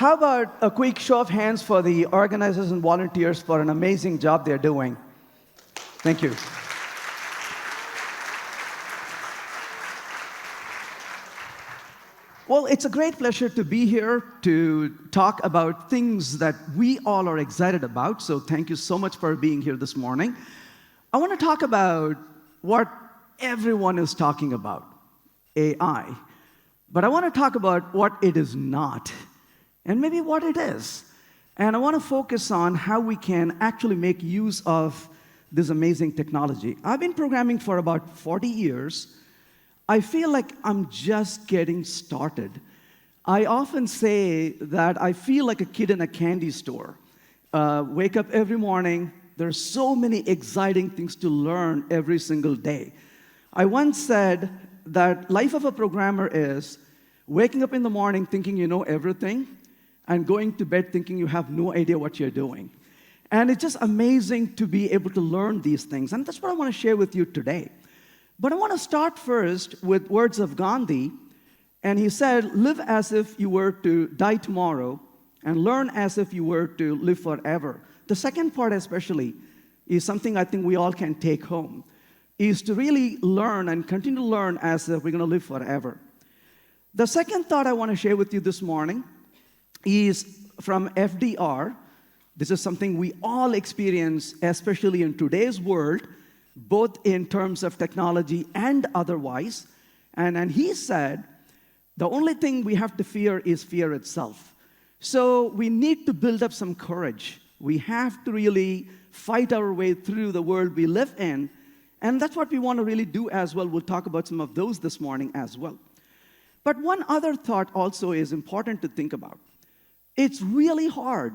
How about a quick show of hands for the organizers and volunteers for an amazing job they're doing? Thank you. Well, it's a great pleasure to be here to talk about things that we all are excited about. So thank you so much for being here this morning. I want to talk about what everyone is talking about, AI. But I want to talk about what it is not, and maybe what it is. And I want to focus on how we can actually make use of this amazing technology. I've been programming for about 40 years. I feel like I'm just getting started. I often say that I feel like a kid in a candy store. Wake up every morning, there's so many exciting things to learn every single day. I once said that life of a programmer is waking up in the morning thinking you know everything and going to bed thinking you have no idea what you're doing. And it's just amazing to be able to learn these things. And that's what I want to share with you today. But I want to start first with words of Gandhi. And he said, live as if you were to die tomorrow and learn as if you were to live forever. The second part especially is something I think we all can take home, is to really learn and continue to learn as if we're going to live forever. The second thought I want to share with you this morning is from FDR. This is something we all experience, especially in today's world, both in terms of technology and otherwise. And he said, the only thing we have to fear is fear itself. So we need to build up some courage. We have to really fight our way through the world we live in. And that's what we want to really do as well. We'll talk about some of those this morning as well. But one other thought also is important to think about. It's really hard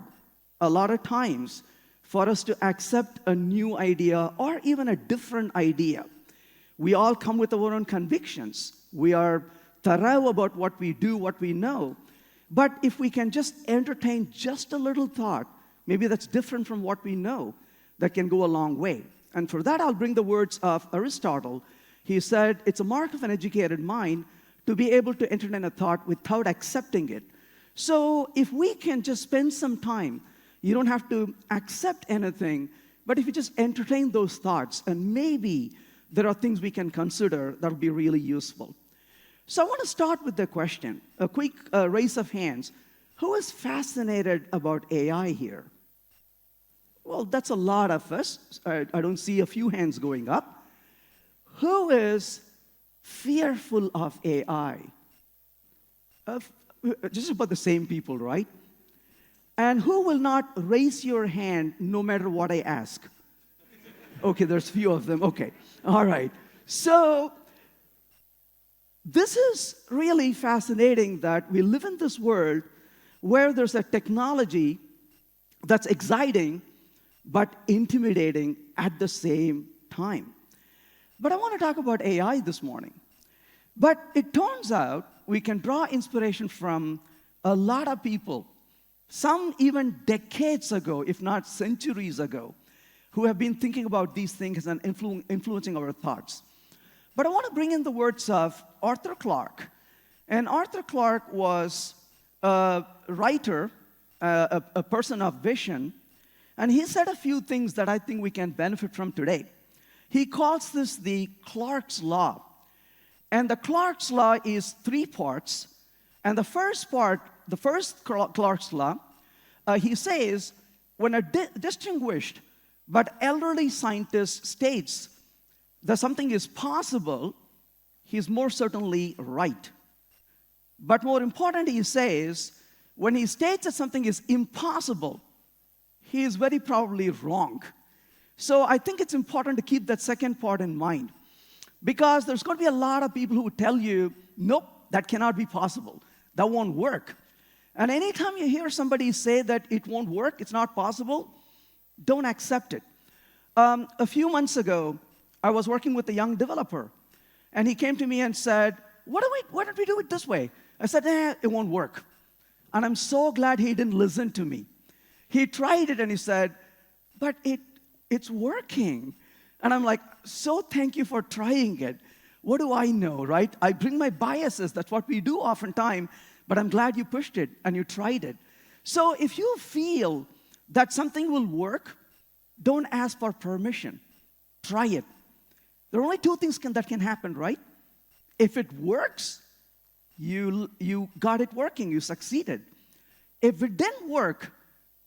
a lot of times for us to accept a new idea or even a different idea. We all come with our own convictions. We are thorough about what we do, what we know. But if we can just entertain just a little thought, maybe that's different from what we know, that can go a long way. And for that, I'll bring the words of Aristotle. He said, it's a mark of an educated mind to be able to entertain a thought without accepting it. So if we can just spend some time, you don't have to accept anything, but if you just entertain those thoughts, and maybe there are things we can consider that will be really useful. So I want to start with the question, a quick raise of hands. Who is fascinated about AI here? Well, that's a lot of us. I don't see a few hands going up. Who is fearful of AI? Just about the same people, right? And who will not raise your hand no matter what I ask? Okay, there's a few of them. Okay, all right. So this is really fascinating that we live in this world where there's a technology that's exciting but intimidating at the same time. But I want to talk about AI this morning. But it turns out we can draw inspiration from a lot of people, some even decades ago, if not centuries ago, who have been thinking about these things and influencing our thoughts. But I want to bring in the words of Arthur Clarke. And Arthur Clarke was a writer, a person of vision, and he said a few things that I think we can benefit from today. He calls this the Clarke's Law. And the Clarke's Law is 3 parts. And the first part, the first Clarke's Law, he says, when a distinguished but elderly scientist states that something is possible, he's more certainly right. But more important, he says, when he states that something is impossible, he is very probably wrong. So I think it's important to keep that second part in mind, because there's going to be a lot of people who will tell you, nope, that cannot be possible. That won't work. And anytime you hear somebody say that it won't work, it's not possible, don't accept it. A few months ago, I was working with a young developer, and he came to me and said, why don't we do it this way? I said, it won't work. And I'm so glad he didn't listen to me. He tried it, and he said, but it's working. And I'm like, so thank you for trying it. What do I know, right? I bring my biases. That's what we do oftentimes. But I'm glad you pushed it and you tried it. So if you feel that something will work, don't ask for permission. Try it. There are only two things that can happen, right? If it works, you got it working, you succeeded. If it didn't work,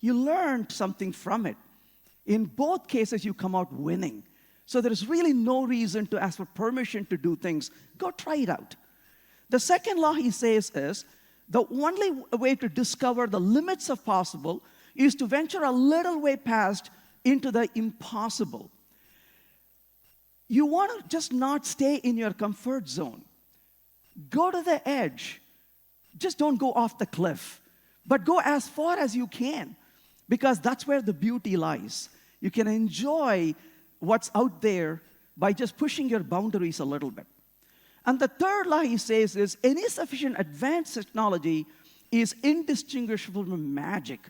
you learned something from it. In both cases, you come out winning. So there is really no reason to ask for permission to do things. Go try it out. The second law, he says, is the only way to discover the limits of possible is to venture a little way past into the impossible. You want to just not stay in your comfort zone. Go to the edge. Just don't go off the cliff, but go as far as you can, because that's where the beauty lies. You can enjoy what's out there by just pushing your boundaries a little bit. And the third law, he says, is any sufficient advanced technology is indistinguishable from magic.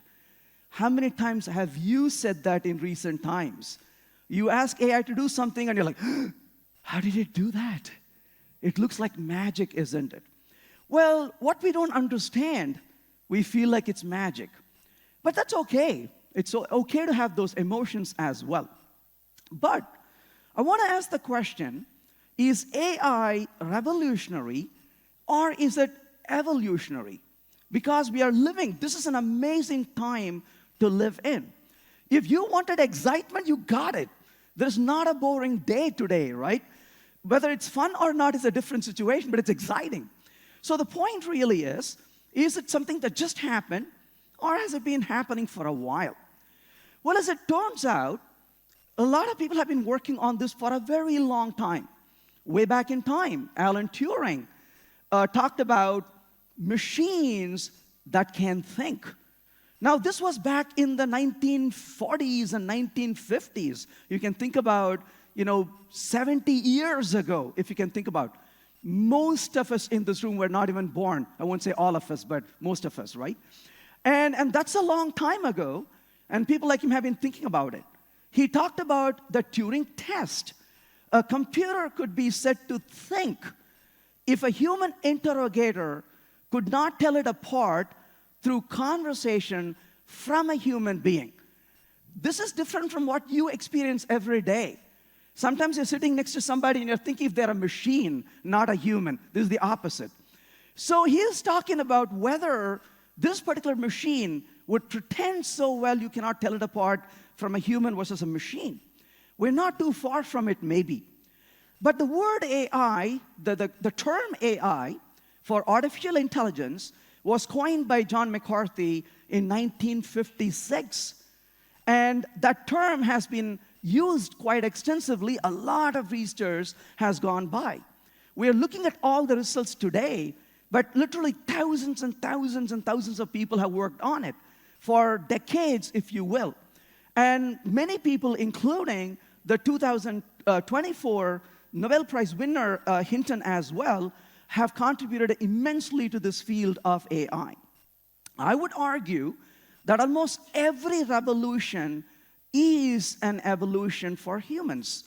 How many times have you said that in recent times? You ask AI to do something and you're like, how did it do that? It looks like magic, isn't it? Well, what we don't understand, we feel like it's magic. But that's okay. It's okay to have those emotions as well. But I want to ask the question, is AI revolutionary or is it evolutionary? Because we are living, this is an amazing time to live in. If you wanted excitement, you got it. There's not a boring day today, right? Whether it's fun or not is a different situation, but it's exciting. So the point really is it something that just happened or has it been happening for a while? Well, as it turns out, a lot of people have been working on this for a very long time. Way back in time, Alan Turing talked about machines that can think. Now, this was back in the 1940s and 1950s. You can think about, 70 years ago, if you can think about. Most of us in this room were not even born. I won't say all of us, but most of us, right? And that's a long time ago, and people like him have been thinking about it. He talked about the Turing test. A computer could be said to think if a human interrogator could not tell it apart through conversation from a human being. This is different from what you experience every day. Sometimes you're sitting next to somebody and you're thinking if they're a machine, not a human. This is the opposite. So he is talking about whether this particular machine would pretend so well you cannot tell it apart from a human versus a machine. We're not too far from it, maybe. But the word AI, the term AI for artificial intelligence was coined by John McCarthy in 1956. And that term has been used quite extensively. A lot of research has gone by. We're looking at all the results today, but literally thousands and thousands and thousands of people have worked on it for decades, if you will. And many people, including the 2024 Nobel Prize winner, Hinton as well, have contributed immensely to this field of AI. I would argue that almost every revolution is an evolution for humans,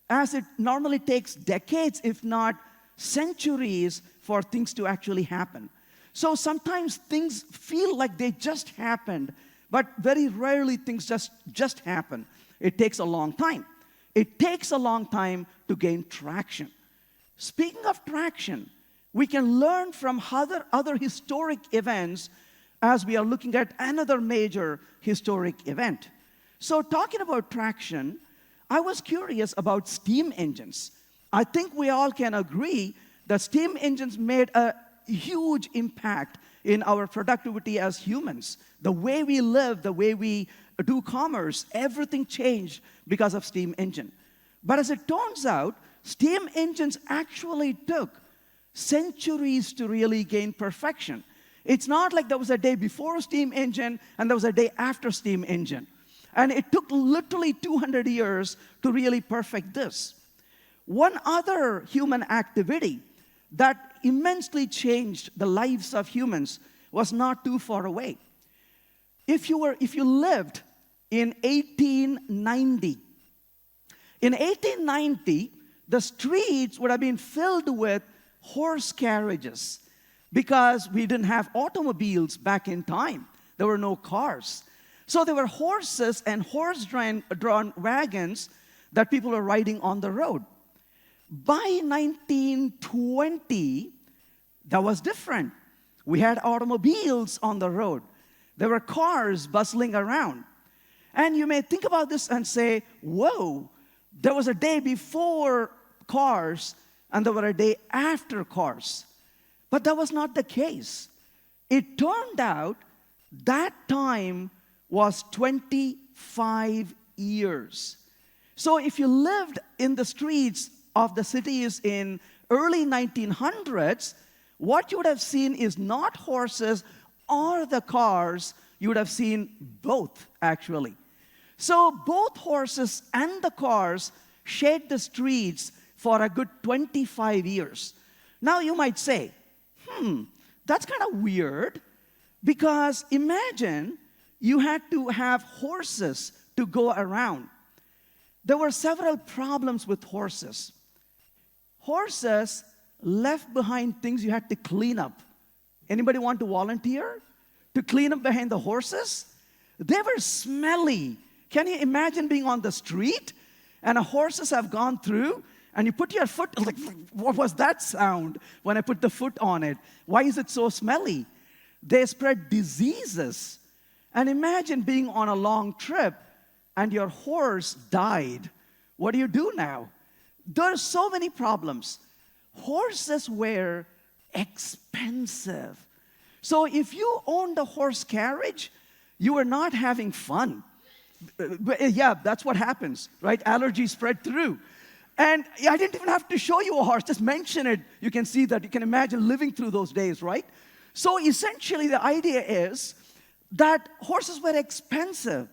as it normally takes decades, if not centuries, for things to actually happen. So sometimes things feel like they just happened, but very rarely things just happen. It takes a long time. It takes a long time to gain traction. Speaking of traction, we can learn from other historic events as we are looking at another major historic event. So talking about traction, I was curious about steam engines. I think we all can agree that steam engines made a huge impact in our productivity as humans. The way we live, the way we do commerce, everything changed because of steam engine. But as it turns out, steam engines actually took centuries to really gain perfection. It's not like there was a day before steam engine and there was a day after steam engine. And it took literally 200 years to really perfect this. One other human activity that immensely changed the lives of humans was not too far away. If you lived in 1890, the streets would have been filled with horse carriages because we didn't have automobiles back in time. There were no cars. So there were horses and horse-drawn wagons that people were riding on the road. By 1920, that was different. We had automobiles on the road. There were cars bustling around. And you may think about this and say, whoa, there was a day before cars and there were a day after cars. But that was not the case. It turned out that time was 25 years. So if you lived in the streets of the cities in early 1900s, what you would have seen is not horses or the cars. You would have seen both, actually. So both horses and the cars shared the streets for a good 25 years. Now you might say, that's kind of weird, because imagine you had to have horses to go around. There were several problems with horses. Horses left behind things you had to clean up. Anybody want to volunteer to clean up behind the horses? They were smelly. Can you imagine being on the street and horses have gone through and you put your foot, like, what was that sound when I put the foot on it? Why is it so smelly? They spread diseases. And imagine being on a long trip and your horse died. What do you do now? There are so many problems. Horses were expensive. So if you owned a horse carriage, you were not having fun. Yeah, that's what happens, right? Allergies spread through. And I didn't even have to show you a horse, just mention it. You can see that, you can imagine living through those days, right? So essentially the idea is that horses were expensive.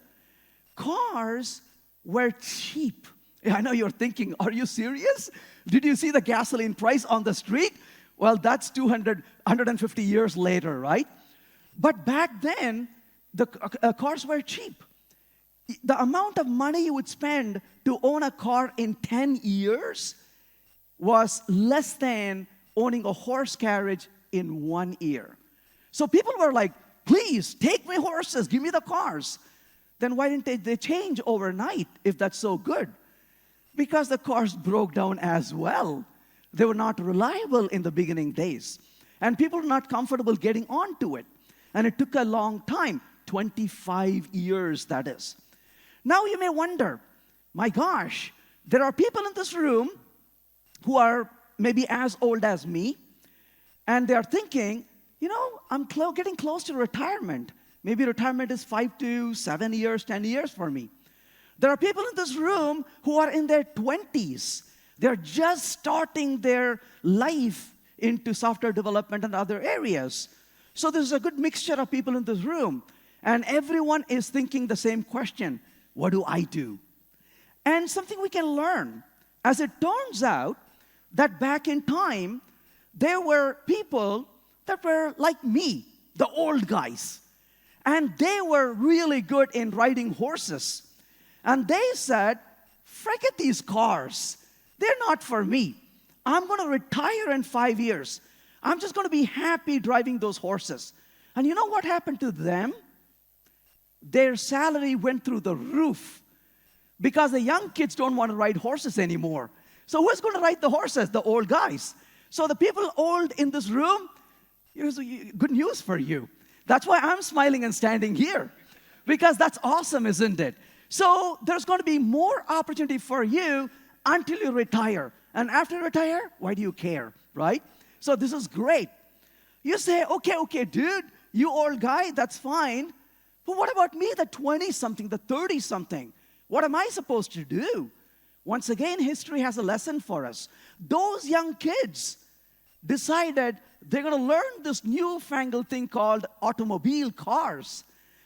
Cars were cheap. I know you're thinking, are you serious? Did you see the gasoline price on the street? Well, that's 150 years later, right? But back then, the cars were cheap. The amount of money you would spend to own a car in 10 years was less than owning a horse carriage in 1 year. So people were like, please, take me horses, give me the cars. Then why didn't they change overnight if that's so good? Because the cars broke down as well. They were not reliable in the beginning days. And people were not comfortable getting onto it. And it took a long time, 25 years, that is. Now you may wonder, my gosh, there are people in this room who are maybe as old as me, and they're thinking, I'm getting close to retirement. Maybe retirement is 5 to 7 years, 10 years for me. There are people in this room who are in their 20s. They're just starting their life into software development and other areas. So there's a good mixture of people in this room. And everyone is thinking the same question: what do I do? And something we can learn. As it turns out, that back in time, there were people that were like me, the old guys. And they were really good in riding horses. And they said, forget these cars. They're not for me. I'm going to retire in 5 years. I'm just going to be happy driving those horses. And you know what happened to them? Their salary went through the roof because the young kids don't want to ride horses anymore. So who's going to ride the horses? The old guys. So the people old in this room, here's good news for you. That's why I'm smiling and standing here, because that's awesome, isn't it? So there's going to be more opportunity for you until you retire. And after you retire, why do you care, right? So this is great. You say, okay, dude, you old guy, that's fine. But what about me, the 20-something, the 30-something? What am I supposed to do? Once again, history has a lesson for us. Those young kids decided they're going to learn this newfangled thing called automobile cars.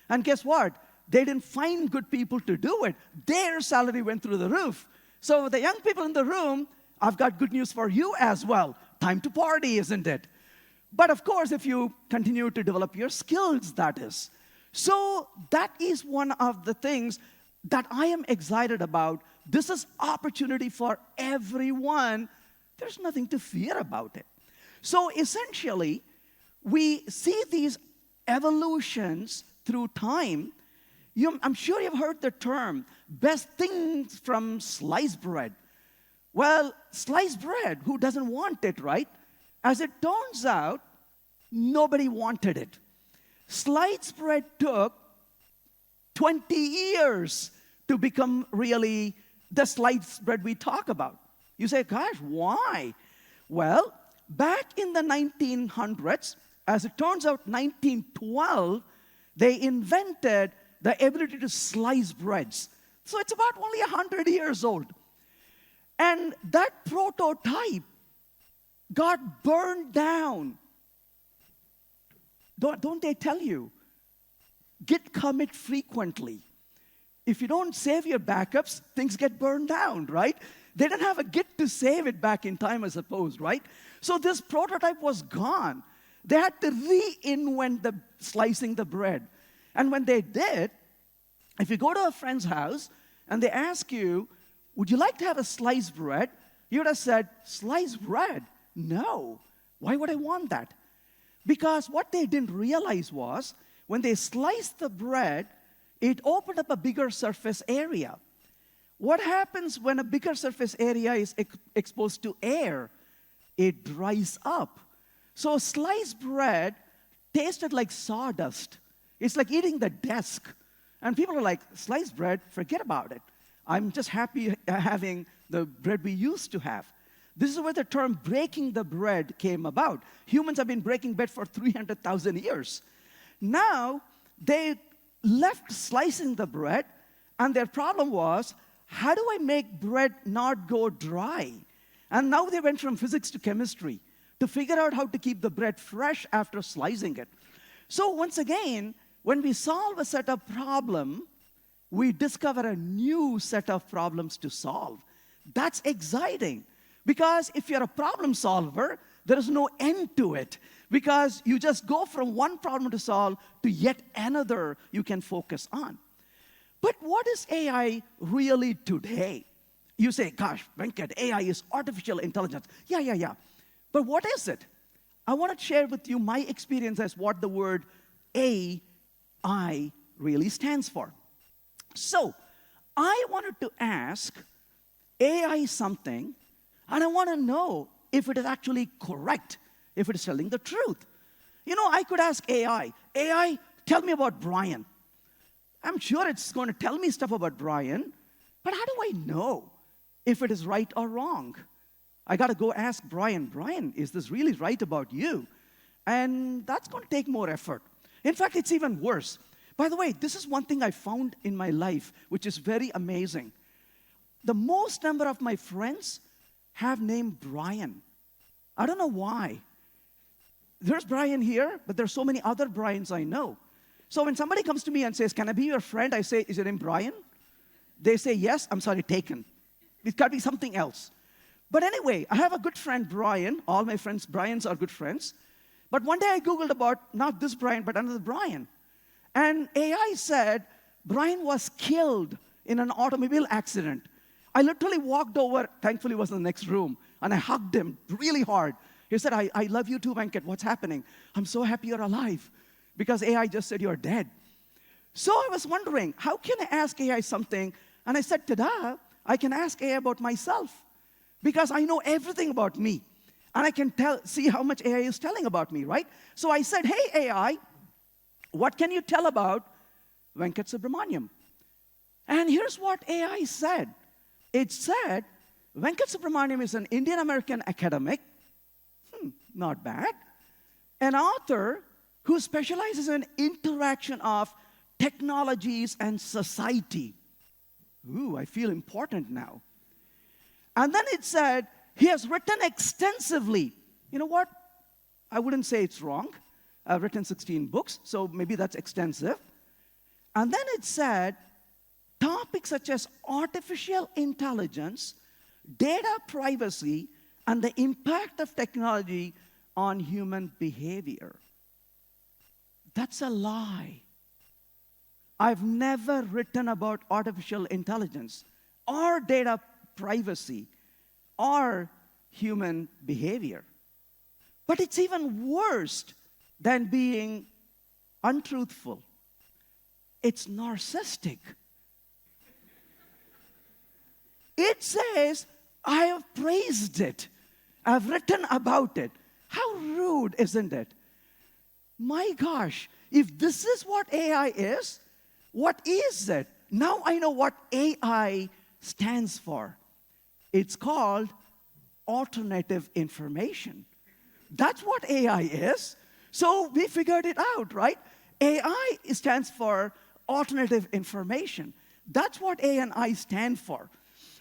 And guess what? They didn't find good people to do it. Their salary went through the roof. So the young people in the room, I've got good news for you as well. Time to party, isn't it? But of course, if you continue to develop your skills, that is. So that is one of the things that I am excited about. This is opportunity for everyone. There's nothing to fear about it. So essentially, we see these evolutions through time, I'm sure you've heard the term, best things from sliced bread. Well, sliced bread, who doesn't want it, right? As it turns out, nobody wanted it. Sliced bread took 20 years to become really the sliced bread we talk about. You say, gosh, why? Well, back in the 1900s, as it turns out, 1912, they invented the ability to slice breads. So it's about only 100 years old. And that prototype got burned down. Don't they tell you? Git commit frequently. If you don't save your backups, things get burned down, right? They didn't have a Git to save it back in time, I suppose, right? So this prototype was gone. They had to reinvent the slicing the bread. And when they did, if you go to a friend's house and they ask you, would you like to have a sliced bread? You would have said, sliced bread? No. Why would I want that? Because what they didn't realize was, when they sliced the bread, it opened up a bigger surface area. What happens when a bigger surface area is exposed to air? It dries up. So sliced bread tasted like sawdust. It's like eating the desk. And people are like, sliced bread, forget about it. I'm just happy having the bread we used to have. This is where the term breaking the bread came about. Humans have been breaking bread for 300,000 years. Now, they left slicing the bread, and their problem was, how do I make bread not go dry? And now they went from physics to chemistry to figure out how to keep the bread fresh after slicing it. So once again, when we solve a set of problems, we discover a new set of problems to solve. That's exciting. Because if you're a problem solver, there is no end to it. Because you just go from one problem to solve to yet another you can focus on. But what is AI really today? You say, gosh, Venkat, AI is artificial intelligence. Yeah. But what is it? I want to share with you my experience as what the word AI really stands for. So, I wanted to ask AI something, and I want to know if it is actually correct, if it is telling the truth. You know, I could ask AI, tell me about Brian. I'm sure it's going to tell me stuff about Brian, but how do I know if it is right or wrong? I got to go ask Brian, is this really right about you? And that's going to take more effort. In fact, it's even worse. By the way, this is one thing I found in my life, which is very amazing. The most number of my friends have named Brian. I don't know why. There's Brian here, but there's so many other Brians I know. So when somebody comes to me and says, can I be your friend? I say, is your name Brian? They say, yes. I'm sorry, taken. It got to be something else. But anyway, I have a good friend, Brian. All my friends, Brians, are good friends. But one day I Googled about not this Brian, but another Brian. And AI said, Brian was killed in an automobile accident. I literally walked over, thankfully it was in the next room, and I hugged him really hard. He said, I love you too, Venkat. What's happening? I'm so happy you're alive. Because AI just said you're dead. So I was wondering, how can I ask AI something? And I said, ta-da, I can ask AI about myself. Because I know everything about me. And I can see how much AI is telling about me, right? So I said, hey, AI, what can you tell about Venkat Subramaniam? And here's what AI said. It said, Venkat Subramaniam is an Indian-American academic, not bad, an author who specializes in interaction of technologies and society. Ooh, I feel important now. And then it said, he has written extensively. You know what? I wouldn't say it's wrong. I've written 16 books, so maybe that's extensive. And then it said, topics such as artificial intelligence, data privacy, and the impact of technology on human behavior. That's a lie. I've never written about artificial intelligence or data privacy or human behavior. But it's even worse than being untruthful. It's narcissistic. It says, I have praised it. I've written about it. How rude, isn't it? My gosh, if this is what AI is, what is it? Now I know what AI stands for. It's called alternative information. That's what AI is. So we figured it out, right? AI stands for alternative information. That's what A and I stand for.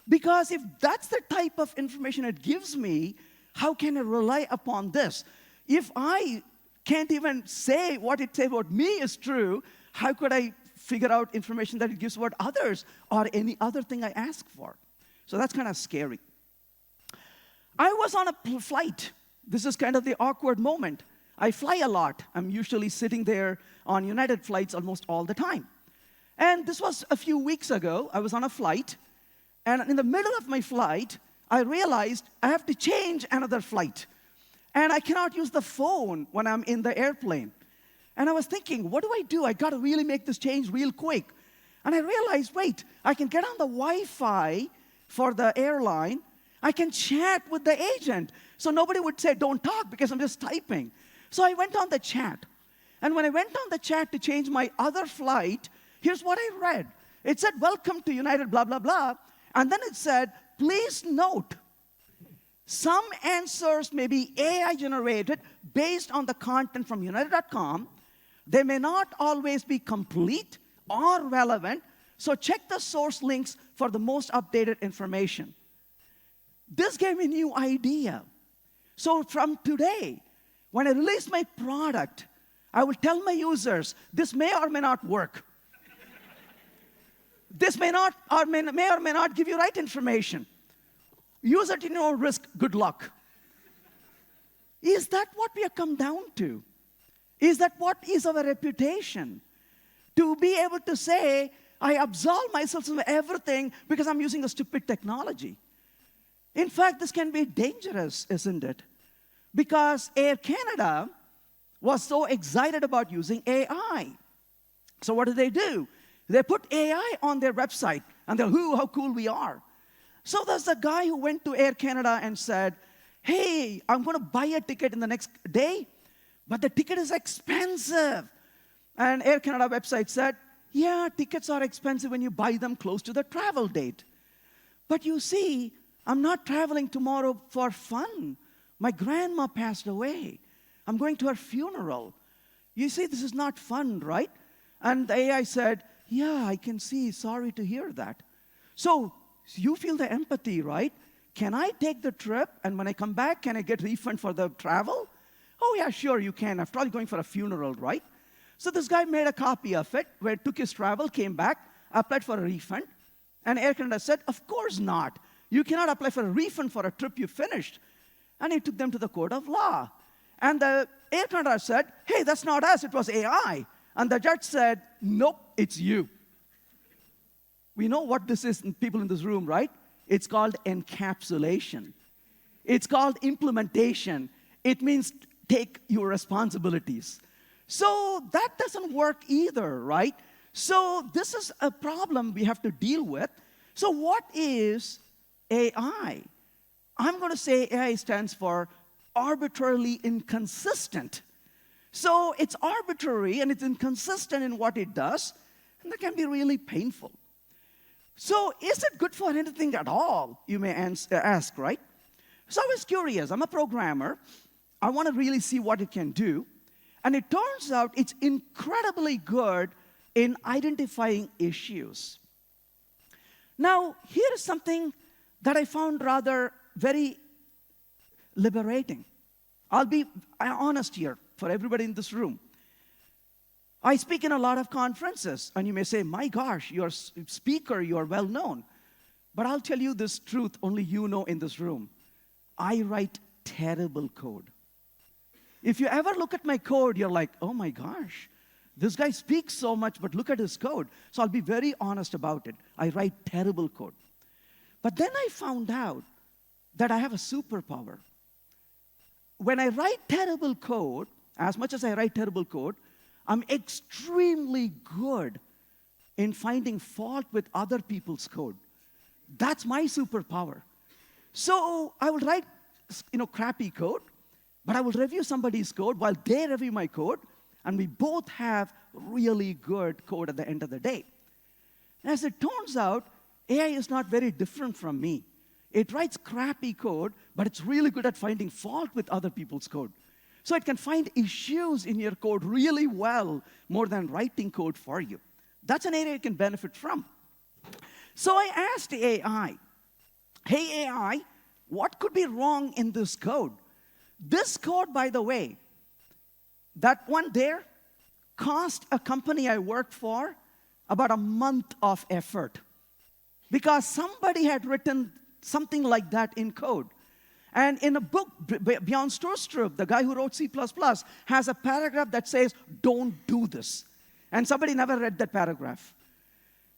Because if that's the type of information it gives me, how can I rely upon this? If I can't even say what it says about me is true, how could I figure out information that it gives about others or any other thing I ask for? So that's kind of scary. I was on a flight. This is kind of the awkward moment. I fly a lot. I'm usually sitting there on United flights almost all the time. And this was a few weeks ago. I was on a flight. And in the middle of my flight, I realized I have to change another flight. And I cannot use the phone when I'm in the airplane. And I was thinking, what do I do? I got to really make this change real quick. And I realized, wait, I can get on the Wi-Fi for the airline. I can chat with the agent. So nobody would say, don't talk, because I'm just typing. So I went on the chat. And when I went on the chat to change my other flight, here's what I read. It said, welcome to United, blah, blah, blah. And then it said, please note, some answers may be AI generated based on the content from United.com. They may not always be complete or relevant, so check the source links for the most updated information. This gave me a new idea. So from today, when I release my product, I will tell my users, this may or may not work. This may not or may or may not give you right information. Use it in your risk, good luck. Is that what we have come down to? Is that what is our reputation? To be able to say, I absolve myself from everything because I'm using a stupid technology. In fact, this can be dangerous, isn't it? Because Air Canada was so excited about using AI. So what do? They put AI on their website, and they're, how cool we are. So there's a guy who went to Air Canada and said, hey, I'm going to buy a ticket in the next day, but the ticket is expensive. And Air Canada website said, yeah, tickets are expensive when you buy them close to the travel date. But you see, I'm not traveling tomorrow for fun. My grandma passed away. I'm going to her funeral. You see, this is not fun, right? And the AI said, yeah, I can see. Sorry to hear that. So you feel the empathy, right? Can I take the trip, and when I come back, can I get refund for the travel? Oh, yeah, sure, you can. After all, you're going for a funeral, right? So this guy made a copy of it, where took his travel, came back, applied for a refund. And Air Canada said, of course not. You cannot apply for a refund for a trip you finished. And he took them to the court of law. And the Air Canada said, hey, that's not us, it was AI. And the judge said, nope, it's you. We know what this is, people in this room, right? It's called encapsulation. It's called implementation. It means take your responsibilities. So that doesn't work either, right? So this is a problem we have to deal with. So what is AI? I'm going to say AI stands for arbitrarily inconsistent. So it's arbitrary and it's inconsistent in what it does, and that can be really painful. So is it good for anything at all, you may ask, right? So I was curious. I'm a programmer. I want to really see what it can do. And it turns out it's incredibly good in identifying issues. Now, here is something that I found rather very liberating. I'll be honest here for everybody in this room. I speak in a lot of conferences, and you may say, my gosh, you're a speaker, you're well known. But I'll tell you this truth, only you know in this room. I write terrible code. If you ever look at my code, you're like, oh my gosh, this guy speaks so much, but look at his code. So I'll be very honest about it. I write terrible code. But then I found out that I have a superpower. When I write terrible code, as much as I write terrible code, I'm extremely good in finding fault with other people's code. That's my superpower. So I will write, crappy code, but I will review somebody's code while they review my code, and we both have really good code at the end of the day. As it turns out, AI is not very different from me. It writes crappy code, but it's really good at finding fault with other people's code. So it can find issues in your code really well, more than writing code for you. That's an area you can benefit from. So I asked AI, hey AI, what could be wrong in this code? This code, by the way, that one there cost a company I worked for about a month of effort because somebody had written something like that in code. And in a book, Bjorn Storstrup, the guy who wrote C++, has a paragraph that says, don't do this. And somebody never read that paragraph.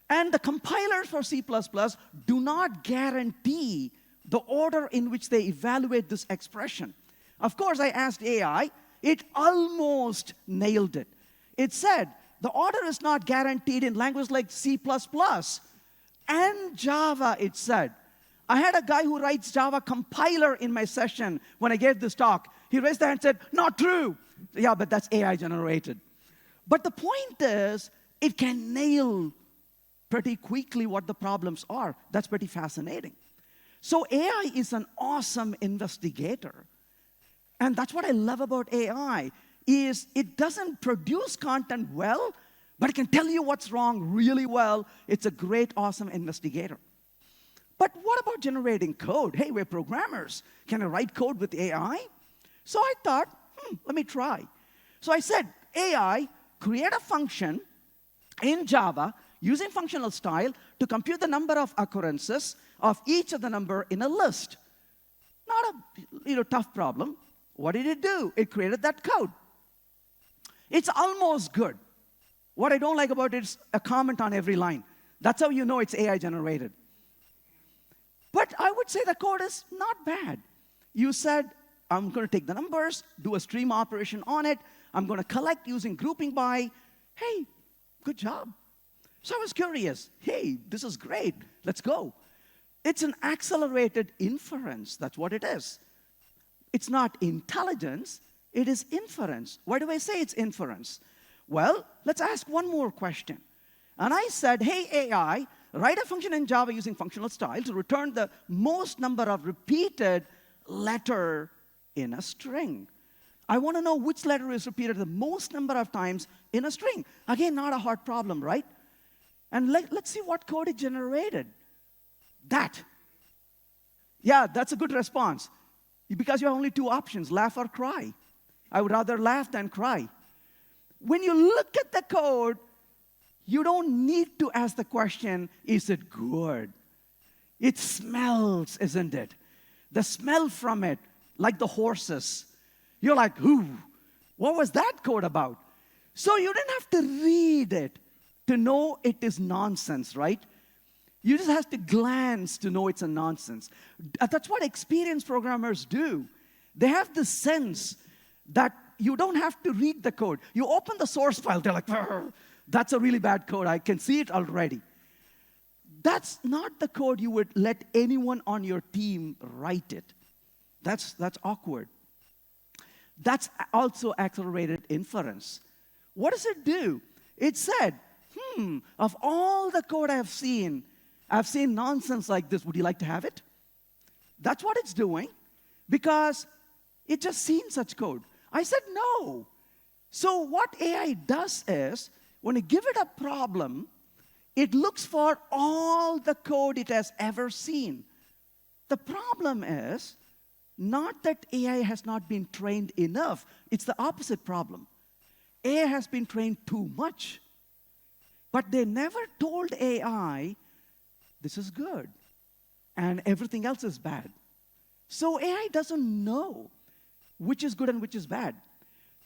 And the compilers for C++ do not guarantee the order in which they evaluate this expression. Of course, I asked AI. It almost nailed it. It said, the order is not guaranteed in languages like C++ and Java, it said. I had a guy who writes Java compiler in my session when I gave this talk. He raised the hand and said, not true. Yeah, but that's AI generated. But the point is, it can nail pretty quickly what the problems are. That's pretty fascinating. So AI is an awesome investigator. And that's what I love about AI, is it doesn't produce content well, but it can tell you what's wrong really well. It's a great, awesome investigator. But what about generating code? Hey, we're programmers. Can I write code with AI? So I thought, let me try. So I said, AI, create a function in Java using functional style to compute the number of occurrences of each of the number in a list. Not a tough problem. What did it do? It created that code. It's almost good. What I don't like about it is a comment on every line. That's how you know it's AI generated. But I would say the code is not bad. You said, I'm going to take the numbers, do a stream operation on it. I'm going to collect using grouping by. Hey, good job. So I was curious. Hey, this is great. Let's go. It's an accelerated inference. That's what it is. It's not intelligence. It is inference. Why do I say it's inference? Well, let's ask one more question. And I said, hey, AI, write a function in Java using functional style to return the most number of repeated letter in a string. I want to know which letter is repeated the most number of times in a string. Again, not a hard problem, right? And let's see what code it generated. That. Yeah, that's a good response. Because you have only two options, laugh or cry. I would rather laugh than cry. When you look at the code, you don't need to ask the question, is it good? It smells, isn't it? The smell from it, like the horses. You're like, ooh, what was that code about? So you didn't have to read it to know it is nonsense, right? You just have to glance to know it's a nonsense. That's what experienced programmers do. They have the sense that you don't have to read the code. You open the source file, they're like, that's a really bad code. I can see it already. That's not the code you would let anyone on your team write it. That's awkward. That's also accelerated inference. What does it do? It said, of all the code I've seen nonsense like this. Would you like to have it? That's what it's doing because it just seen such code. I said no. So what AI does is, when you give it a problem, it looks for all the code it has ever seen. The problem is not that AI has not been trained enough. It's the opposite problem. AI has been trained too much. But they never told AI, this is good, and everything else is bad. So AI doesn't know which is good and which is bad.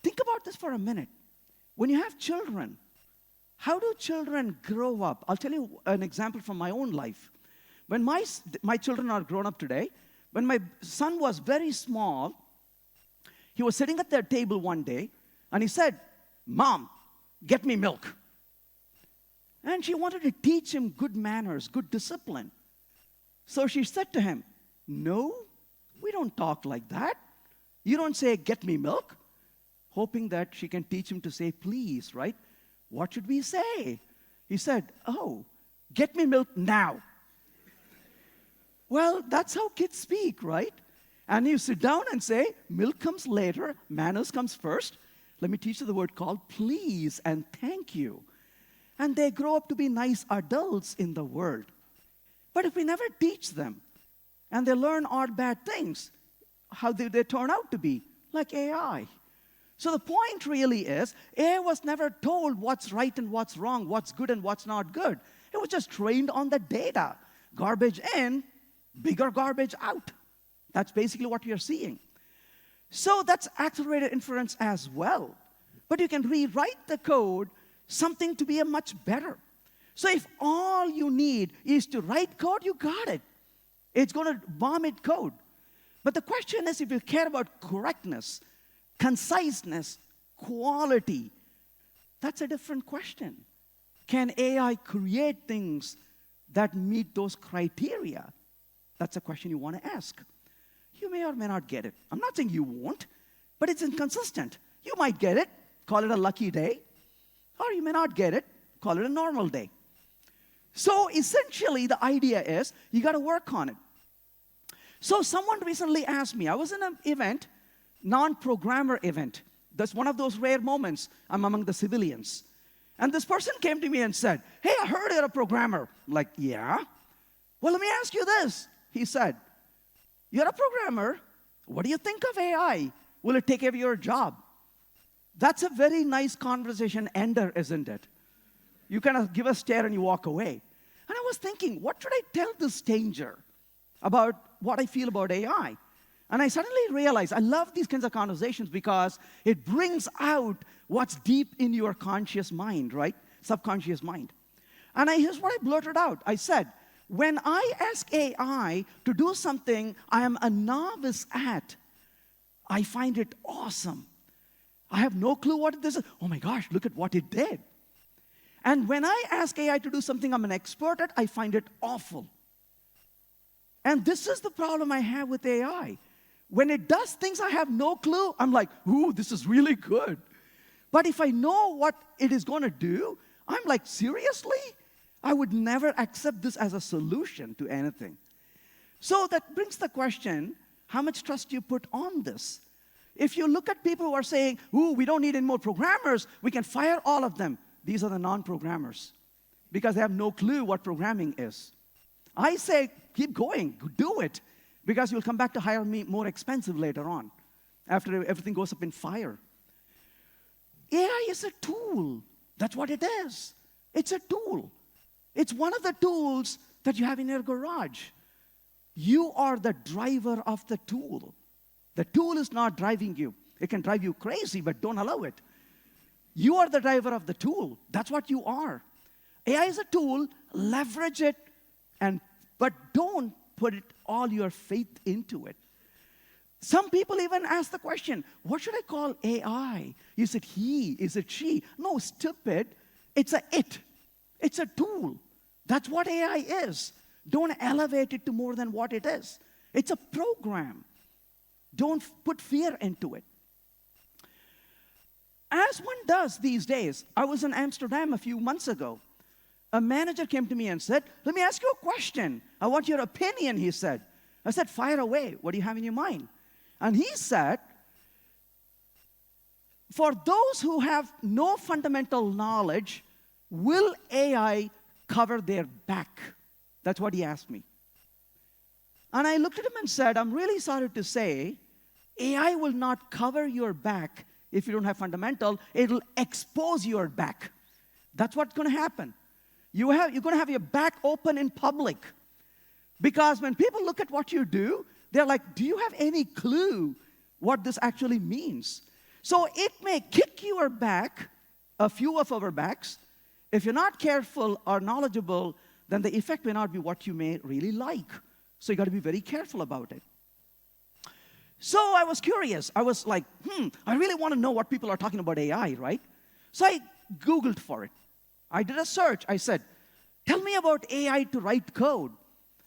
Think about this for a minute. When you have children, how do children grow up? I'll tell you an example from my own life. When my children are grown up today, when my son was very small, he was sitting at their table one day, and he said, Mom, get me milk. And she wanted to teach him good manners, good discipline. So she said to him, "No, we don't talk like that. You don't say, 'Get me milk,'" hoping that she can teach him to say, "Please," right? "What should we say?" He said, "Oh, get me milk now." Well, that's how kids speak, right? And you sit down and say, "Milk comes later, manners comes first. Let me teach you the word called please and thank you." And they grow up to be nice adults in the world. But if we never teach them, and they learn odd bad things, how do they turn out to be? Like AI. So the point really is, AI was never told what's right and what's wrong, what's good and what's not good. It was just trained on the data. Garbage in, bigger garbage out. That's basically what you're seeing. So that's accelerated inference as well. But you can rewrite the code something to be a much better. So if all you need is to write code, you got it. It's going to vomit code. But the question is, if you care about correctness, conciseness, quality, that's a different question. Can AI create things that meet those criteria? That's a question you want to ask. You may or may not get it. I'm not saying you won't, but it's inconsistent. You might get it, call it a lucky day, or you may not get it, call it a normal day. So essentially, the idea is you got to work on it. So someone recently asked me, I was in an event, non-programmer event. That's one of those rare moments I'm among the civilians. And this person came to me and said, "Hey, I heard you're a programmer." I'm like, "Yeah? Well, let me ask you this." He said, "You're a programmer. What do you think of AI? Will it take away your job?" That's a very nice conversation ender, isn't it? You kind of give a stare and you walk away. And I was thinking, what should I tell this stranger about what I feel about AI? And I suddenly realized I love these kinds of conversations because it brings out what's deep in your conscious mind, right? Subconscious mind. And here's what I blurted out. I said, when I ask AI to do something I am a novice at, I find it awesome. I have no clue what this is. Oh my gosh, look at what it did. And when I ask AI to do something I'm an expert at, I find it awful. And this is the problem I have with AI. When it does things I have no clue, I'm like, "Ooh, this is really good." But if I know what it is going to do, I'm like, seriously? I would never accept this as a solution to anything. So that brings the question, how much trust do you put on this? If you look at people who are saying, "Ooh, we don't need any more programmers, we can fire all of them," these are the non-programmers because they have no clue what programming is. I say, keep going, do it, because you'll come back to hire me more expensive later on, after everything goes up in fire. AI is a tool. That's what it is. It's a tool. It's one of the tools that you have in your garage. You are the driver of the tool. The tool is not driving you. It can drive you crazy, but don't allow it. You are the driver of the tool. That's what you are. AI is a tool. Leverage it, but don't put all your faith into it. Some people even ask the question, what should I call AI? Is it he? Is it she? No, stupid. It's a it. It's a tool. That's what AI is. Don't elevate it to more than what it is. It's a program. Don't put fear into it. As one does these days, I was in Amsterdam a few months ago. A manager came to me and said, "Let me ask you a question. I want your opinion," he said. I said, "Fire away. What do you have in your mind?" And he said, "For those who have no fundamental knowledge, will AI cover their back?" That's what he asked me. And I looked at him and said, "I'm really sorry to say, AI will not cover your back if you don't have fundamental. It'll expose your back. That's what's going to happen. You're going to have your back open in public. Because when people look at what you do, they're like, do you have any clue what this actually means? So it may kick your back, a few of our backs. If you're not careful or knowledgeable, then the effect may not be what you may really like. So you got to be very careful about it. So I was curious. I was like, I really want to know what people are talking about AI, right? So I Googled for it. I did a search. I said, tell me about AI to write code.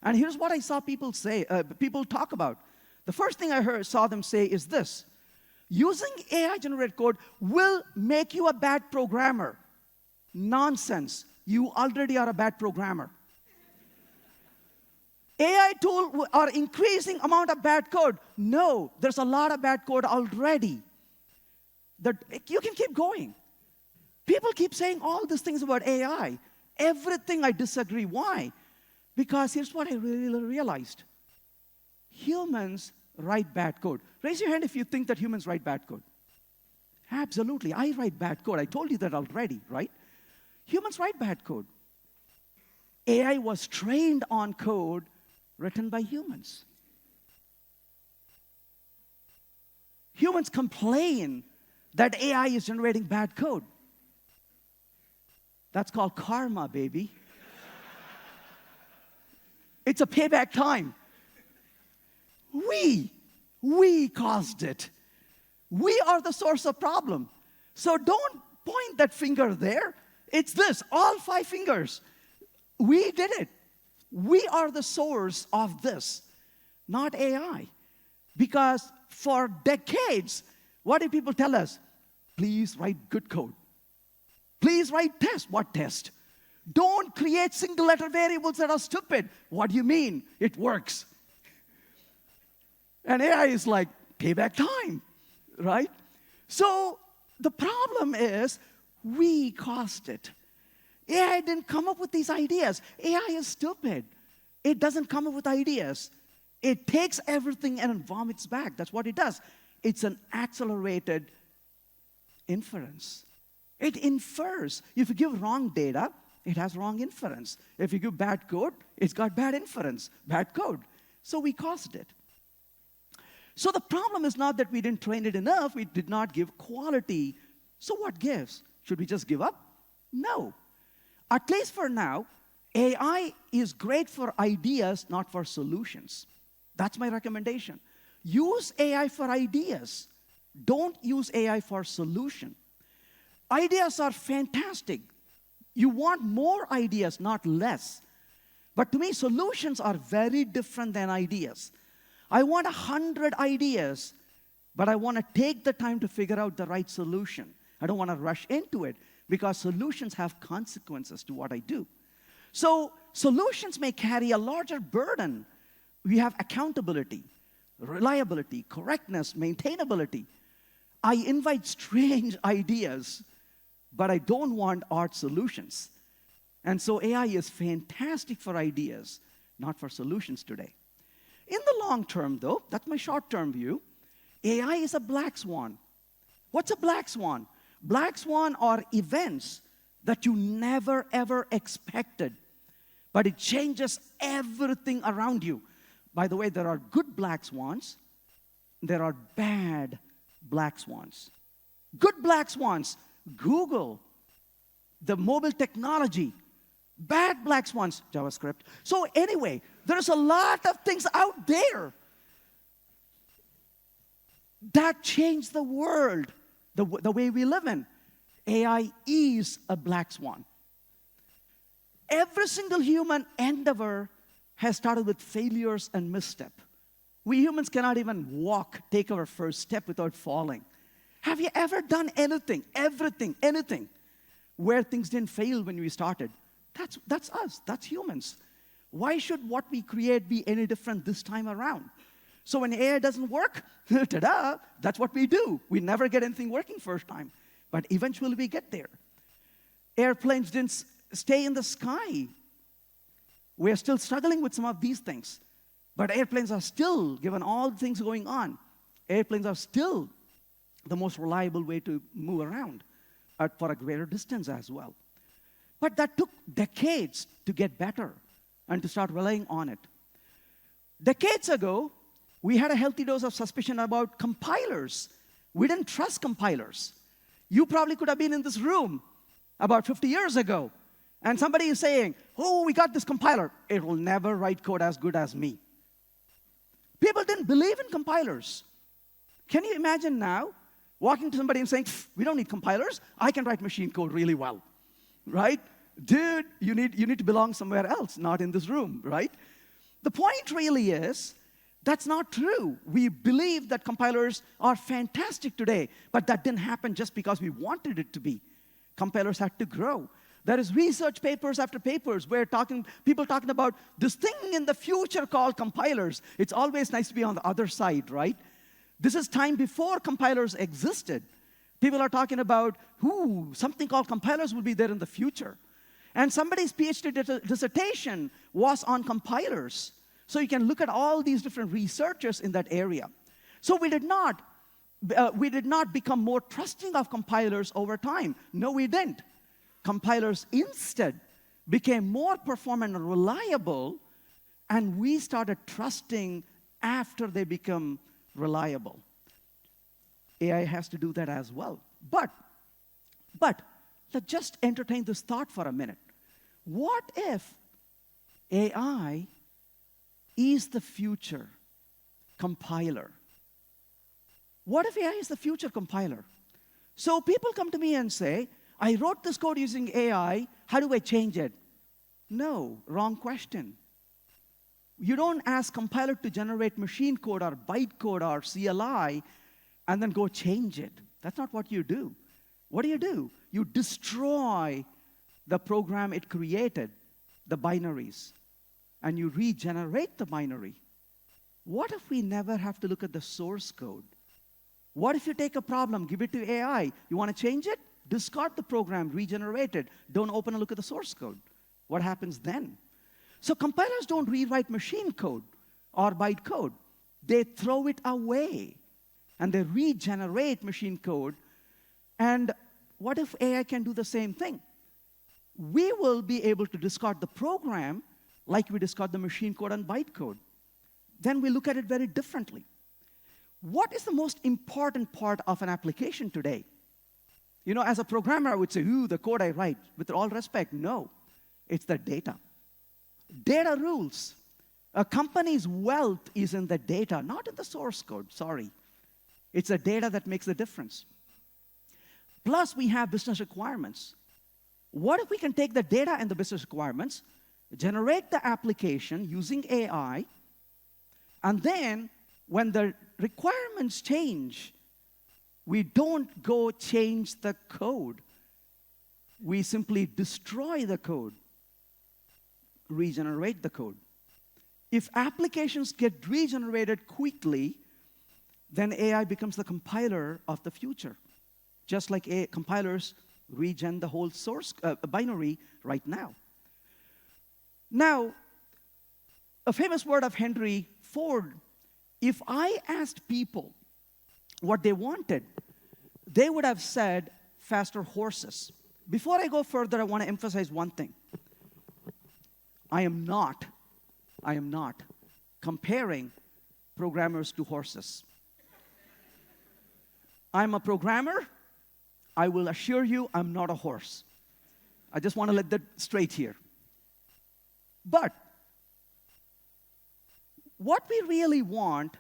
And here's what I saw people say, people talk about. The first thing I saw them say is this: using AI-generated code will make you a bad programmer. Nonsense. You already are a bad programmer. AI tool are increasing amount of bad code. No, there's a lot of bad code already. You can keep going. People keep saying all these things about AI. Everything I disagree. Why? Because here's what I really realized. Humans write bad code. Raise your hand if you think that humans write bad code. Absolutely, I write bad code. I told you that already, right? Humans write bad code. AI was trained on code written by humans. Humans complain that AI is generating bad code. That's called karma, baby. It's a payback time. We caused it. We are the source of problem. So don't point that finger there. It's this, all 5 fingers. We did it. We are the source of this, not AI. Because for decades, what did people tell us? Please write good code. Please write test. What test? Don't create single letter variables that are stupid. What do you mean? It works. And AI is like, payback time, right? So the problem is, we caused it. AI didn't come up with these ideas. AI is stupid. It doesn't come up with ideas. It takes everything and vomits back. That's what it does. It's an accelerated inference. It infers. If you give wrong data, it has wrong inference. If you give bad code, it's got bad inference, bad code. So we caused it. So the problem is not that we didn't train it enough, we did not give quality. So what gives? Should we just give up? No. At least for now, AI is great for ideas, not for solutions. That's my recommendation. Use AI for ideas. Don't use AI for solution. Ideas are fantastic. You want more ideas, not less. But to me, solutions are very different than ideas. I want 100 ideas, but I want to take the time to figure out the right solution. I don't want to rush into it because solutions have consequences to what I do. So solutions may carry a larger burden. We have accountability, reliability, correctness, maintainability. I invite strange ideas, but I don't want art solutions. And so AI is fantastic for ideas, not for solutions today. In the long term, though, that's my short-term view, AI is a black swan. What's a black swan? Black swan are events that you never, ever expected, but it changes everything around you. By the way, there are good black swans. There are bad black swans. Good black swans, Google, the mobile technology. Bad black swans, JavaScript. So anyway, there's a lot of things out there that change the world, the way we live in. AI is a black swan. Every single human endeavor has started with failures and misstep. We humans cannot even walk, take our first step without falling. Have you ever done anything, everything, anything, where things didn't fail when we started? That's us, that's humans. Why should what we create be any different this time around? So when AI doesn't work, ta-da, that's what we do. We never get anything working first time, but eventually we get there. Airplanes didn't stay in the sky. We're still struggling with some of these things, but airplanes are still, given all the things going on, airplanes are still the most reliable way to move around for a greater distance as well. But that took decades to get better and to start relying on it. Decades ago, we had a healthy dose of suspicion about compilers. We didn't trust compilers. You probably could have been in this room about 50 years ago, and somebody is saying, oh, we got this compiler. It will never write code as good as me. People didn't believe in compilers. Can you imagine now walking to somebody and saying, we don't need compilers. I can write machine code really well. right? Dude, you need to belong somewhere else, not in this room, right? The point really is, that's not true. We believe that compilers are fantastic today, but that didn't happen just because we wanted it to be. Compilers had to grow. There is research papers after papers where people talking about this thing in the future called compilers. It's always nice to be on the other side, right? This is time before compilers existed. People are talking about, something called compilers will be there in the future. And somebody's PhD dissertation was on compilers. So you can look at all these different researchers in that area. So we did not become more trusting of compilers over time. No, we didn't. Compilers instead became more performant and reliable, and we started trusting after they become reliable. AI has to do that as well. But let's just entertain this thought for a minute. What if AI is the future compiler? What if AI is the future compiler? So people come to me and say, I wrote this code using AI, how do I change it? No, wrong question. You don't ask compiler to generate machine code or bytecode or CLI and then go change it. That's not what you do. What do? You destroy the program it created, the binaries, and you regenerate the binary. What if we never have to look at the source code? What if you take a problem, give it to AI, you want to change it? Discard the program, regenerate it. Don't open and look at the source code. What happens then? So compilers don't rewrite machine code or byte code. They throw it away, and they regenerate machine code. And what if AI can do the same thing? We will be able to discard the program like we discard the machine code and byte code. Then we look at it very differently. What is the most important part of an application today? You know, as a programmer, I would say, the code I write. With all respect, no. It's the data. Data rules. A company's wealth is in the data, not in the source code, sorry. It's the data that makes the difference. Plus, we have business requirements. What if we can take the data and the business requirements, generate the application using AI, and then when the requirements change, we don't go change the code. We simply destroy the code, regenerate the code. If applications get regenerated quickly, then AI becomes the compiler of the future, just like compilers regen the whole source binary right now. Now, a famous word of Henry Ford, if I asked people what they wanted, they would have said faster horses. Before I go further, I want to emphasize one thing. I am not comparing programmers to horses. I'm a programmer. I will assure you I'm not a horse. I just want to let that straight here. But what we really want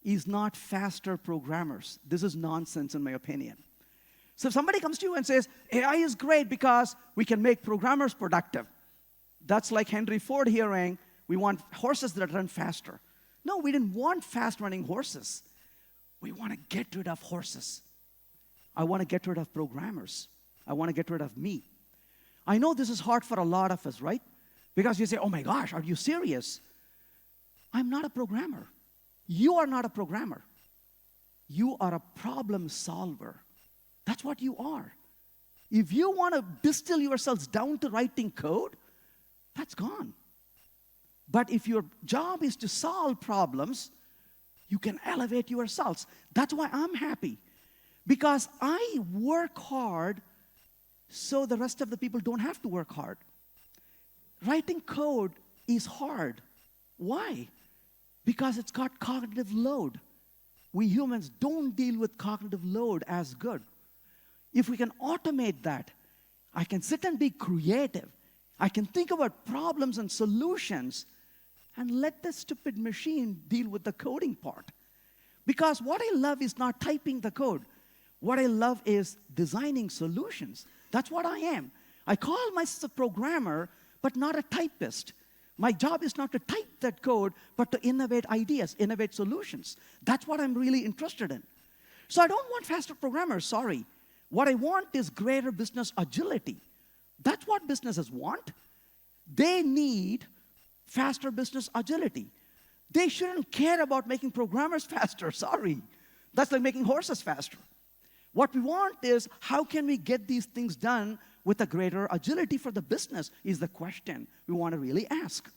is not faster programmers. This is nonsense in my opinion. So if somebody comes to you and says, AI is great because we can make programmers productive, that's like Henry Ford hearing, we want horses that run faster. No, we didn't want fast-running horses. We want to get rid of horses. I want to get rid of programmers. I want to get rid of me. I know this is hard for a lot of us, right? Because you say, oh my gosh, are you serious? I'm not a programmer. You are not a programmer. You are a problem solver. That's what you are. If you want to distill yourselves down to writing code, that's gone. But if your job is to solve problems, you can elevate yourselves. That's why I'm happy. Because I work hard so the rest of the people don't have to work hard. Writing code is hard. Why? Because it's got cognitive load. We humans don't deal with cognitive load as good. If we can automate that, I can sit and be creative. I can think about problems and solutions and let the stupid machine deal with the coding part. Because what I love is not typing the code. What I love is designing solutions. That's what I am. I call myself a programmer, but not a typist. My job is not to type that code, but to innovate ideas, innovate solutions. That's what I'm really interested in. So I don't want faster programmers, sorry. What I want is greater business agility. That's what businesses want. They need faster business agility. They shouldn't care about making programmers faster, sorry. That's like making horses faster. What we want is, how can we get these things done with a greater agility for the business is the question we want to really ask.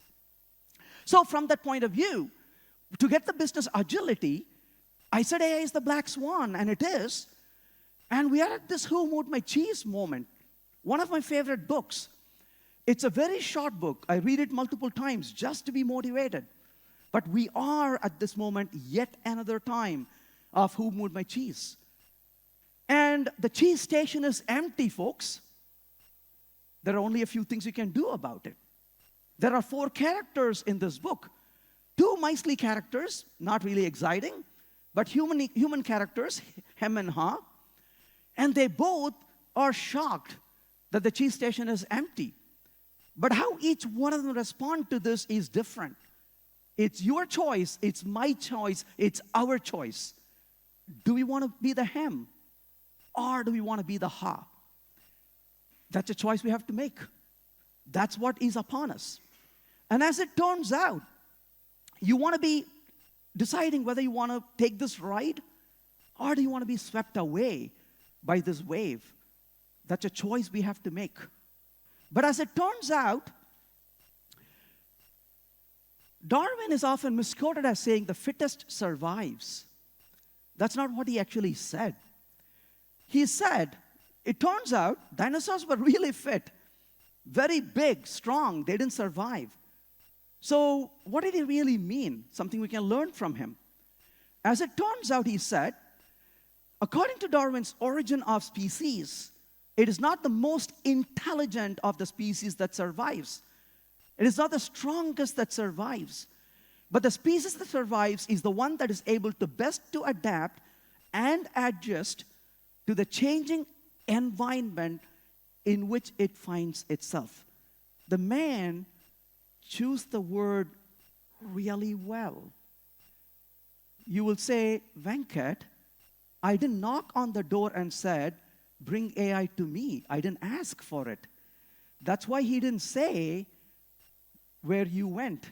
So from that point of view, to get the business agility, I said AI is the black swan, and it is. And we are at this who moved my cheese moment. One of my favorite books. It's a very short book. I read it multiple times just to be motivated. But we are at this moment yet another time of who moved my cheese. And the cheese station is empty, folks. There are only a few things you can do about it. There are 4 characters in this book. 2 mice-like characters, not really exciting, but human characters, hem and ha. And they both are shocked that the cheese station is empty. But how each one of them respond to this is different. It's your choice, it's my choice, it's our choice. Do we want to be the hem, or do we want to be the ha? That's a choice we have to make. That's what is upon us. And as it turns out, you want to be deciding whether you want to take this ride, or do you want to be swept away by this wave. That's a choice we have to make. But as it turns out, Darwin is often misquoted as saying the fittest survives. That's not what he actually said. He said, it turns out dinosaurs were really fit, very big, strong. They didn't survive. So what did he really mean? Something we can learn from him. As it turns out, he said, according to Darwin's Origin of Species, it is not the most intelligent of the species that survives. It is not the strongest that survives. But the species that survives is the one that is able to best to adapt and adjust to the changing environment in which it finds itself. The man chose the word really well. You will say, Venkat, I didn't knock on the door and said, bring AI to me. I didn't ask for it. That's why he didn't say where you went,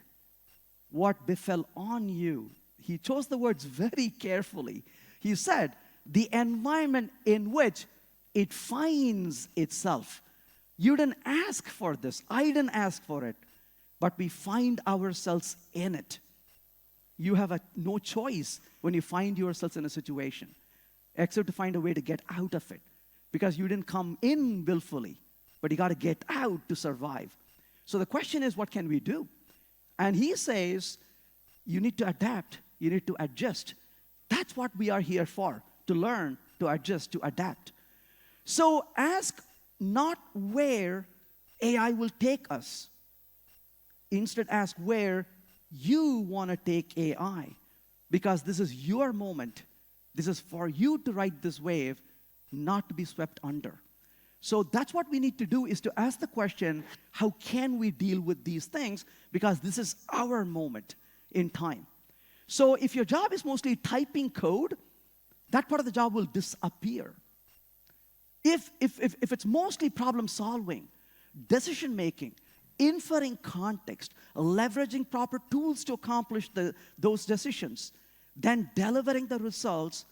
what befell on you. He chose the words very carefully. He said, the environment in which it finds itself. You didn't ask for this. I didn't ask for it. But we find ourselves in it. You have no choice when you find yourselves in a situation, except to find a way to get out of it. Because you didn't come in willfully, but you got to get out to survive. So the question is, what can we do? And he says, you need to adapt. You need to adjust. That's what we are here for, to learn, to adjust, to adapt. So ask not where AI will take us. Instead, ask where you want to take AI. Because this is your moment. This is for you to ride this wave, not to be swept under. So that's what we need to do, is to ask the question, how can we deal with these things? Because this is our moment in time. So if your job is mostly typing code, that part of the job will disappear. If it's mostly problem solving, decision making, inferring context, leveraging proper tools to accomplish those decisions, then delivering the results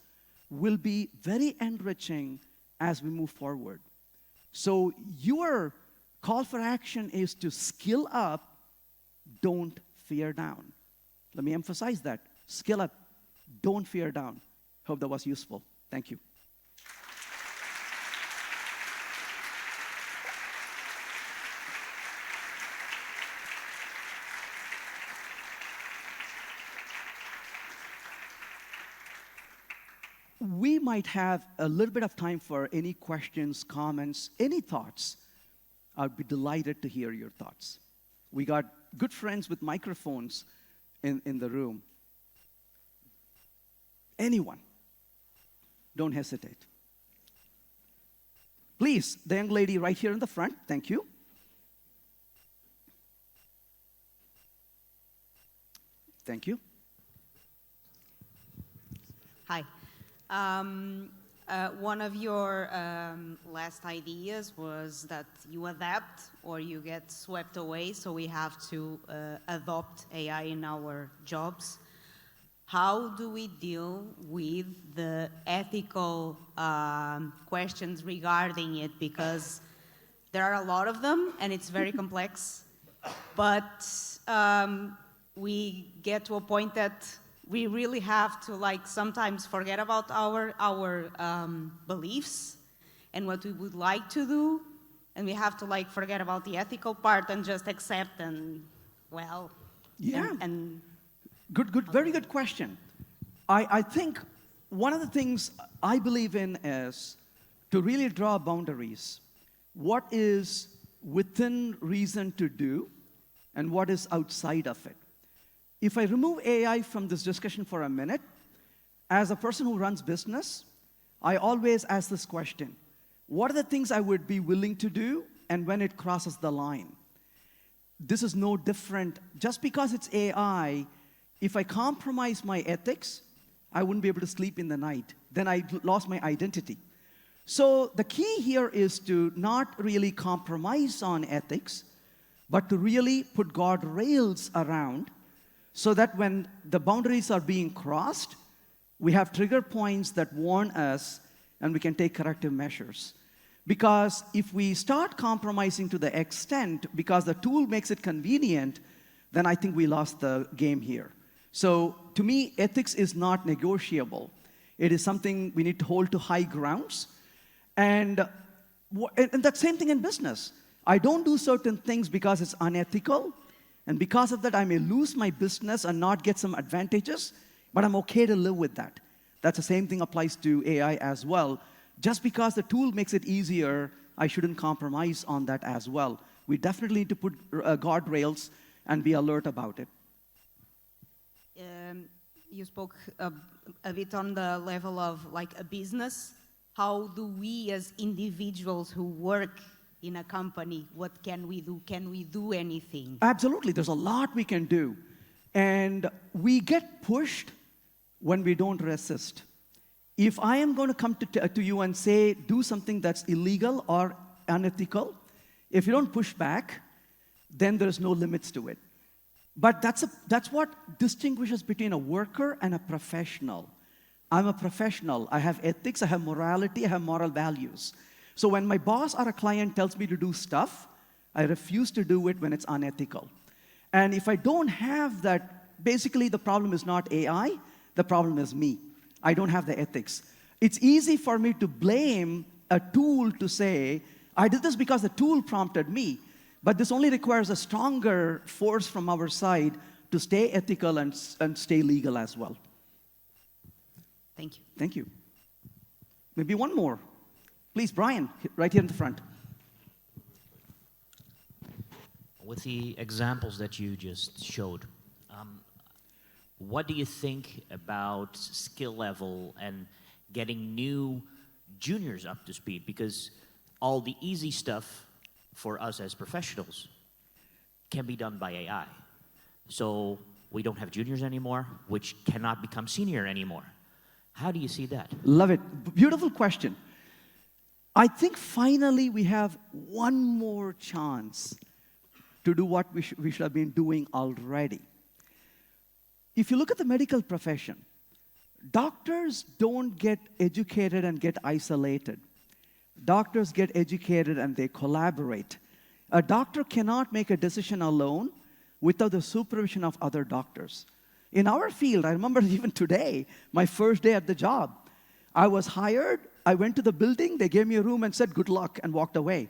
will be very enriching as we move forward. So your call for action is to skill up, don't fear down. Let me emphasize that. Skill up, don't fear down. Hope that was useful. Thank you. We might have a little bit of time for any questions, comments, any thoughts. I'd be delighted to hear your thoughts. We got good friends with microphones in the room. Anyone, don't hesitate. Please, the young lady right here in the front. Thank you. Thank you. Hi. One of your last ideas was that you adapt or you get swept away, so we have to adopt AI in our jobs. How do we deal with the ethical questions regarding it? Because there are a lot of them, and it's very complex. But we get to a point that we really have to, like, sometimes forget about our beliefs and what we would like to do, and we have to, like, forget about the ethical part and just accept and, well, yeah. And Good, very good question. I think one of the things I believe in is to really draw boundaries. What is within reason to do and what is outside of it. If I remove AI from this discussion for a minute, as a person who runs business, I always ask this question: what are the things I would be willing to do and when it crosses the line? This is no different. Just because it's AI, if I compromise my ethics, I wouldn't be able to sleep in the night. Then I lost my identity. So the key here is to not really compromise on ethics, but to really put guardrails around so that when the boundaries are being crossed, we have trigger points that warn us and we can take corrective measures. Because if we start compromising to the extent because the tool makes it convenient, then I think we lost the game here. So to me, ethics is not negotiable. It is something we need to hold to high grounds. And that same thing in business. I don't do certain things because it's unethical. And because of that, I may lose my business and not get some advantages, but I'm okay to live with that. That's the same thing applies to AI as well. Just because the tool makes it easier, I shouldn't compromise on that as well. We definitely need to put guardrails and be alert about it. You spoke a bit on the level of, like, a business. How do we as individuals who work in a company, what can we do? Can we do anything? Absolutely, there's a lot we can do. And we get pushed when we don't resist. If I am going to come to you and say, do something that's illegal or unethical, if you don't push back, then there's no limits to it. But that's what distinguishes between a worker and a professional. I'm a professional. I have ethics, I have morality, I have moral values. So when my boss or a client tells me to do stuff, I refuse to do it when it's unethical. And if I don't have that, basically the problem is not AI, the problem is me. I don't have the ethics. It's easy for me to blame a tool to say, I did this because the tool prompted me. But this only requires a stronger force from our side to stay ethical and stay legal as well. Thank you. Thank you. Maybe one more. Please, Brian, right here in the front. With the examples that you just showed, what do you think about skill level and getting new juniors up to speed? Because all the easy stuff for us as professionals can be done by AI. So we don't have juniors anymore, which cannot become senior anymore. How do you see that? Love it. Beautiful question. I think finally we have one more chance to do what we should have been doing already. If you look at the medical profession, doctors don't get educated and get isolated. Doctors get educated and they collaborate. A doctor cannot make a decision alone without the supervision of other doctors. In our field, I remember even today, my first day at the job, I was hired, I went to the building, they gave me a room and said, good luck, and walked away.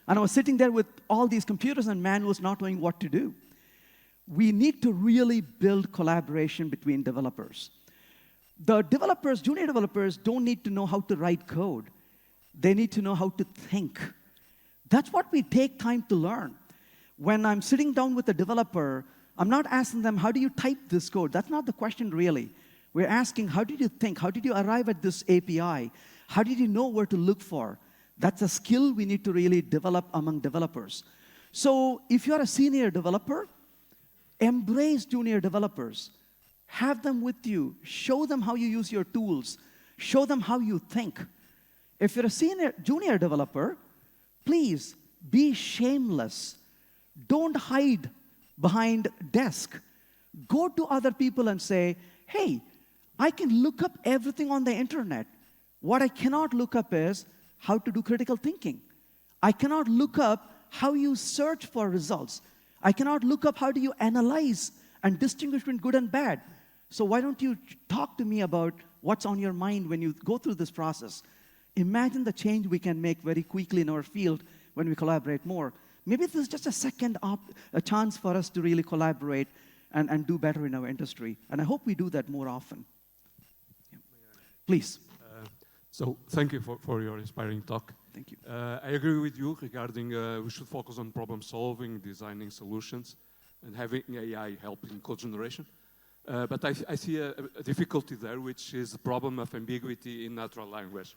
And I was sitting there with all these computers and manuals not knowing what to do. We need to really build collaboration between developers. The developers, junior developers, don't need to know how to write code. They need to know how to think. That's what we take time to learn. When I'm sitting down with a developer, I'm not asking them, how do you type this code? That's not the question really. We're asking, how did you think? How did you arrive at this API? How did you know where to look for? That's a skill we need to really develop among developers. So if you're a senior developer, embrace junior developers. Have them with you. Show them how you use your tools. Show them how you think. If you're a junior developer, please be shameless. Don't hide behind desk. Go to other people and say, hey, I can look up everything on the internet. What I cannot look up is how to do critical thinking. I cannot look up how you search for results. I cannot look up how do you analyze and distinguish between good and bad. So why don't you talk to me about what's on your mind when you go through this process? Imagine the change we can make very quickly in our field when we collaborate more. Maybe this is just a chance for us to really collaborate and do better in our industry. And I hope we do that more often. Yeah. Please. So thank you for your inspiring talk. Thank you. I agree with you regarding we should focus on problem solving, designing solutions, and having AI help in code generation. But I see a difficulty there, which is the problem of ambiguity in natural language.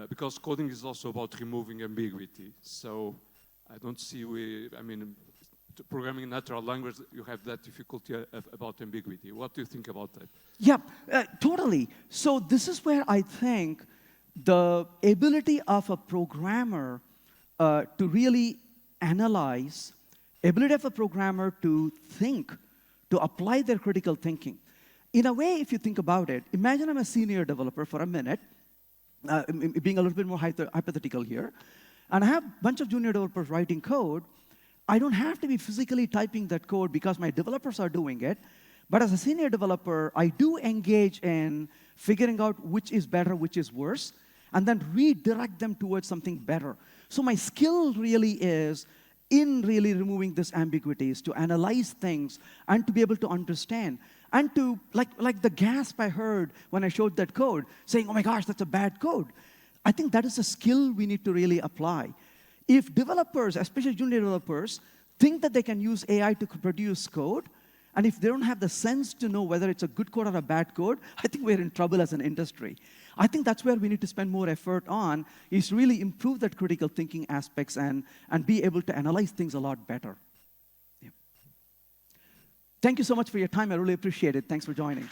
Because coding is also about removing ambiguity. So I don't see programming in natural language, you have that difficulty about ambiguity. What do you think about that? Yeah, totally. So this is where I think the ability of a programmer to really analyze, ability of a programmer to think, to apply their critical thinking. In a way, if you think about it, imagine I'm a senior developer for a minute, being a little bit more hypothetical here, and I have a bunch of junior developers writing code. I don't have to be physically typing that code because my developers are doing it. But as a senior developer, I do engage in figuring out which is better, which is worse, and then redirect them towards something better. So my skill really is in really removing this ambiguities, to analyze things, and to be able to understand. And to, like the gasp I heard when I showed that code, saying, oh my gosh, that's a bad code. I think that is a skill we need to really apply. If developers, especially junior developers, think that they can use AI to produce code, and if they don't have the sense to know whether it's a good code or a bad code, I think we're in trouble as an industry. I think that's where we need to spend more effort on, is really improve that critical thinking aspects and be able to analyze things a lot better. Yeah. Thank you so much for your time. I really appreciate it. Thanks for joining.